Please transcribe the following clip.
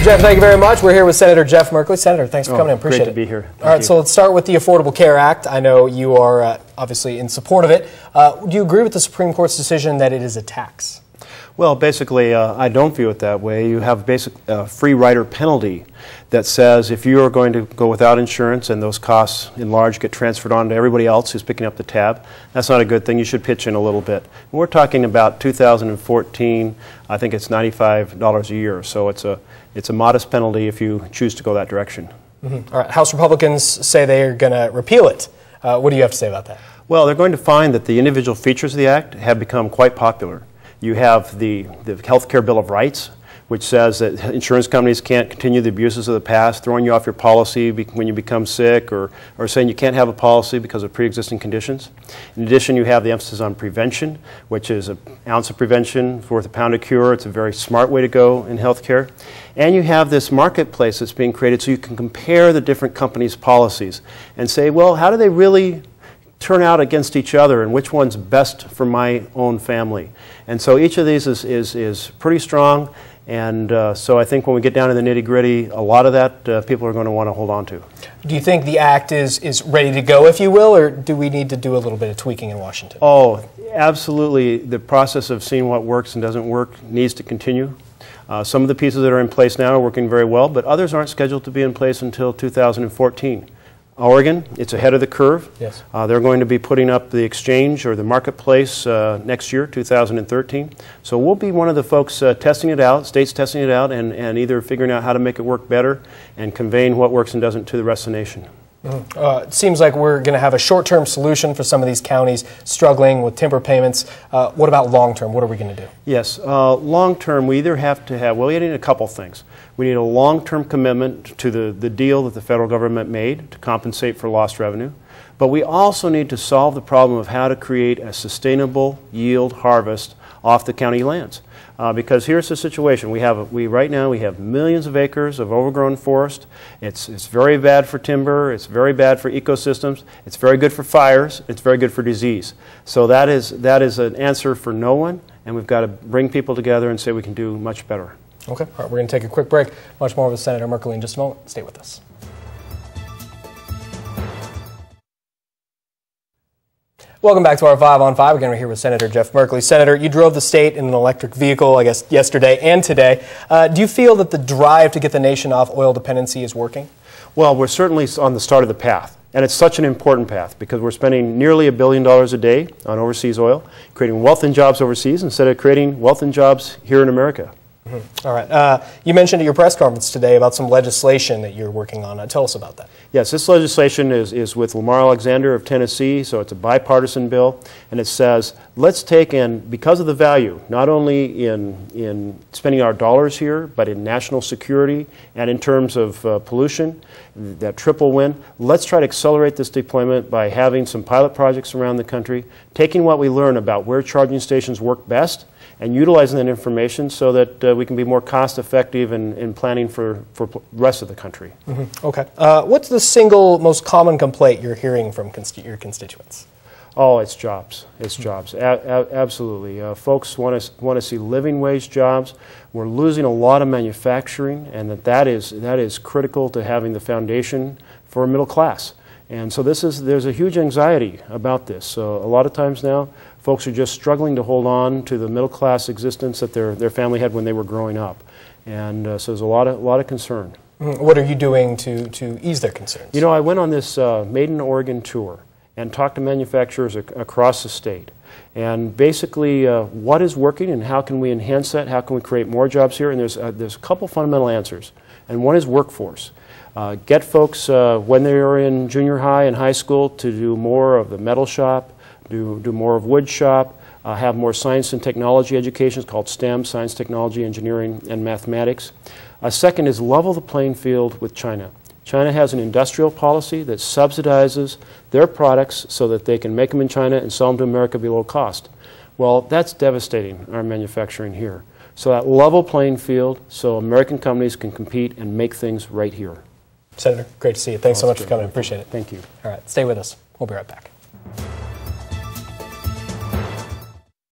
Jeff, thank you very much. We're here with Senator Jeff Merkley. Senator, thanks for coming. I appreciate it. Great to be here. All right, so let's start with the Affordable Care Act. I know you are obviously in support of it. Do you agree with the Supreme Court's decision that it is a tax? Well, basically, I don't view it that way. You have a basic free rider penalty that says if you are going to go without insurance and those costs in large get transferred on to everybody else who's picking up the tab, that's not a good thing. You should pitch in a little bit. And we're talking about 2014. I think it's $95 a year, so it's a modest penalty if you choose to go that direction. Mm-hmm. All right, House Republicans say they are going to repeal it. What do you have to say about that? Well, they're going to find that the individual features of the Act have become quite popular. You have the Health Care Bill of Rights, which says that insurance companies can't continue the abuses of the past, throwing you off your policy when you become sick, or saying you can't have a policy because of pre-existing conditions. In addition, you have the emphasis on prevention, which is an ounce of prevention worth a pound of cure. It's a very smart way to go in health care. And you have this marketplace that's being created so you can compare the different companies' policies and say, well, how do they really turn out against each other and which one's best for my own family? And so each of these is pretty strong, and so I think when we get down to the nitty-gritty, a lot of that people are going to want to hold on to. Do you think the act is ready to go, if you will, or do we need to do a little bit of tweaking in Washington? Oh, absolutely. The process of seeing what works and doesn't work needs to continue. Some of the pieces that are in place now are working very well, but others aren't scheduled to be in place until 2014. Oregon, it's ahead of the curve. Yes. They're going to be putting up the exchange or the marketplace next year, 2013. So we'll be one of the folks testing it out, states testing it out, and either figuring out how to make it work better and conveying what works and doesn't to the rest of the nation. It seems like we're going to have a short-term solution for some of these counties struggling with timber payments. What about long-term? What are we going to do? Yes, long-term we either have to have, well, we need a couple things. We need a long-term commitment to the deal that the federal government made to compensate for lost revenue. But we also need to solve the problem of how to create a sustainable yield harvest off the county lands. Because here's the situation. Right now we have millions of acres of overgrown forest. It's very bad for timber. It's very bad for ecosystems. It's very good for fires. It's very good for disease. So that is an answer for no one, and we've got to bring people together and say we can do much better. Okay. All right, we're going to take a quick break. Much more with Senator Merkley in just a moment. Stay with us. Welcome back to our 5 on 5. Again, we're here with Senator Jeff Merkley. Senator, you drove the state in an electric vehicle, I guess, yesterday and today. Do you feel that the drive to get the nation off oil dependency is working? Well, we're certainly on the start of the path. And it's such an important path because we're spending nearly $1 billion a day on overseas oil, creating wealth and jobs overseas instead of creating wealth and jobs here in America. Mm-hmm. All right. You mentioned at your press conference today about some legislation that you're working on. Tell us about that. Yes, this legislation is with Lamar Alexander of Tennessee, so it's a bipartisan bill, and it says, let's take in, because of the value, not only in spending our dollars here, but in national security and in terms of pollution, that triple win, let's try to accelerate this deployment by having some pilot projects around the country, taking what we learn about where charging stations work best, and utilizing that information so that we can be more cost-effective in planning for the rest of the country. Mm-hmm. Okay. What's the single most common complaint you're hearing from your constituents? Oh, it's jobs. It's jobs. Absolutely. Folks want to see living wage jobs. We're losing a lot of manufacturing, and that is critical to having the foundation for a middle class. And so there's a huge anxiety about this. So a lot of times now, folks are just struggling to hold on to the middle class existence that their family had when they were growing up. And so there's a lot of concern. What are you doing to ease their concerns? You know, I went on this Made in Oregon tour and talked to manufacturers across the state. And basically, what is working and how can we enhance that? How can we create more jobs here? And there's a couple fundamental answers. And one is workforce. Get folks, when they are in junior high and high school, to do more of the metal shop, do more of wood shop, have more science and technology education. It's called STEM, science, technology, engineering, and mathematics. Second is level the playing field with China. China has an industrial policy that subsidizes their products so that they can make them in China and sell them to America below cost. Well, that's devastating our manufacturing here. So that level playing field so American companies can compete and make things right here. Senator, great to see you. Thanks so much for coming. Appreciate it. Thank you. All right, stay with us. We'll be right back.